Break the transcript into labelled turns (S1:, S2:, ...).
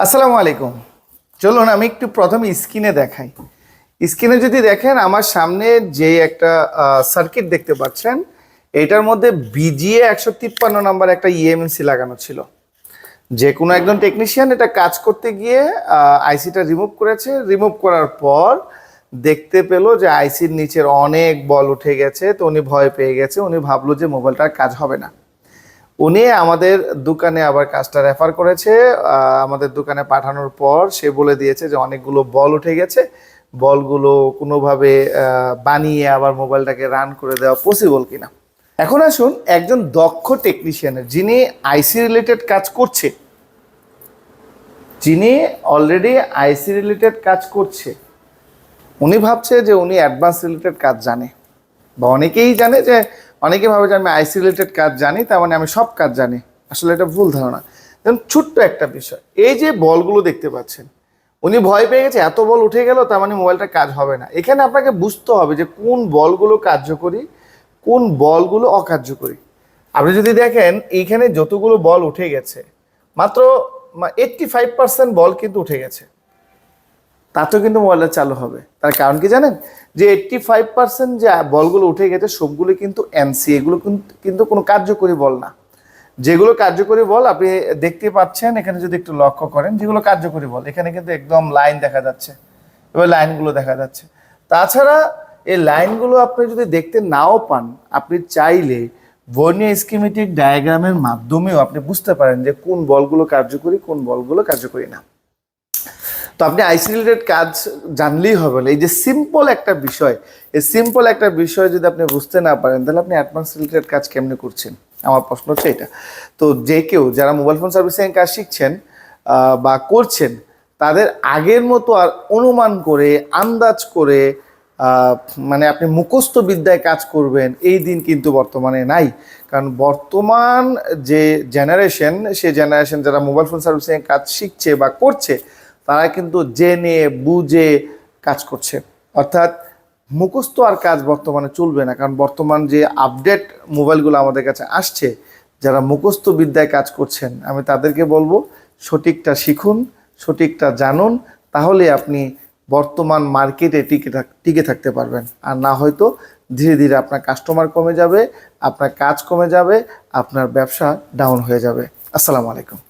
S1: আসসালামু আলাইকুম। চলুন আমি একটু প্রথমে স্ক্রিনে দেখাই। স্ক্রিনে যদি দেখেন আমার সামনে যে একটা সার্কিট দেখতে পাচ্ছেন, এটার মধ্যে বিজিএ 153 নাম্বার একটা ইএমসি লাগানো ছিল। যে কোনো একজন টেকনিশিয়ান এটা কাজ করতে গিয়ে আইসিটা রিমুভ করেছে। রিমুভ করার পর দেখতে পেলো যে আইসির নিচের অনেক বল উঠে গেছে। তো উনি ভয় পেয়ে গেছে, উনি ভাবলো যে মোবাইলটার কাজ হবে না। উনি আমাদের দোকানে আবার কাজটা রেফার করেছে। আমাদের দোকানে পাঠানোর পর সে বলে দিয়েছে যে অনেকগুলো বল উঠে গেছে, বলগুলো কোনোভাবে বানিয়ে আবার মোবাইলটাকে রান করে দেওয়া পসিবল কিনা। এখন আসুন একজন দক্ষ টেকনিশিয়ানের, যিনি আইসি রিলেটেড কাজ করছে, যিনি অলরেডি আইসি রিলেটেড কাজ করছে, উনি ভাবছে যে উনি অ্যাডভান্স রিলেটেড কাজ জানে, বা অনেকেই জানে যে, অনেকে ভাবে যে আমি আইসি রিলেটেড কাজ জানি তার মানে আমি সব কাজ জানি। আসলে এটা ভুল ধারণা। যেমন ছোট্ট একটা বিষয়, এই যে বলগুলো দেখতে পাচ্ছেন, উনি ভয় পেয়ে গেছে এত বল উঠে গেল তার মানে মোবাইলটা কাজ হবে না। এখানে আপনাকে বুঝতে হবে যে কোন বলগুলো কার্যকরী, কোন বলগুলো অকার্যকরী। আপনি যদি দেখেন এইখানে যতগুলো বল উঠে গেছে, মাত্র 85% বল কিন্তু উঠে গেছে, তাতেও কিন্তু মোবাইলটা চালু হবে। তার কারণ কি জানেন? যে 85% যে বলগুলো উঠে গেছে সবগুলো কিন্তু এমসি, এগুলো কিন্তু কোনো কার্যকরী বল না। যেগুলো কার্যকরী বল আপনি দেখতে পাচ্ছেন এখানে, যদি একটু লক্ষ্য করেন, যেগুলো কার্যকরী বল এখানে কিন্তু একদম লাইন দেখা যাচ্ছে, এবার লাইনগুলো দেখা যাচ্ছে। তাছাড়া এই লাইনগুলো আপনি যদি দেখতে নাও পান, আপনি চাইলে বর্ণীয় স্কিমেটিক ডায়াগ্রামের মাধ্যমেও আপনি বুঝতে পারেন যে কোন বলগুলো কার্যকরী, কোন বলগুলো কার্যকরী না। তো আপনি আইসি রিলেটেড কাজ জানলেই হবে না। এই যে সিম্পল একটা বিষয়, এই সিম্পল একটা বিষয় যদি আপনি বুঝতে না পারেন, তাহলে আপনি অ্যাডভান্স রিলেটেড কাজ কেমনে করছেন? আমার প্রশ্ন হচ্ছে এটা। তো যে কেউ যারা মোবাইল ফোন সার্ভিসিং কাজ শিখছেন বা করছেন, তাদের আগের মতো আর অনুমান করে, আন্দাজ করে মানে আপনি মুখস্থ বিদ্যায় কাজ করবেন এই দিন কিন্তু বর্তমানে নাই। কারণ বর্তমান যে জেনারেশন, সে জেনারেশন যারা মোবাইল ফোন সার্ভিসিং কাজ শিখছে বা করছে, তারা কিন্তু জেনে বুঝে কাজ করছে। অর্থাৎ মুখস্থ আর কাজ বর্তমানে চলবে না। কারণ বর্তমান যে আপডেট মোবাইলগুলো আমাদের কাছে আসছে, যারা মুখস্থ বিদ্যায় কাজ করছেন, আমি তাদেরকে বলবো সঠিকটা শিখুন, সঠিকটা জানুন, তাহলে আপনি বর্তমান মার্কেটে টিকে থাকতে পারবেন। আর না হয়তো ধীরে ধীরে আপনার কাস্টমার কমে যাবে, আপনার কাজ কমে যাবে, আপনার ব্যবসা ডাউন হয়ে যাবে। আসসালামু আলাইকুম।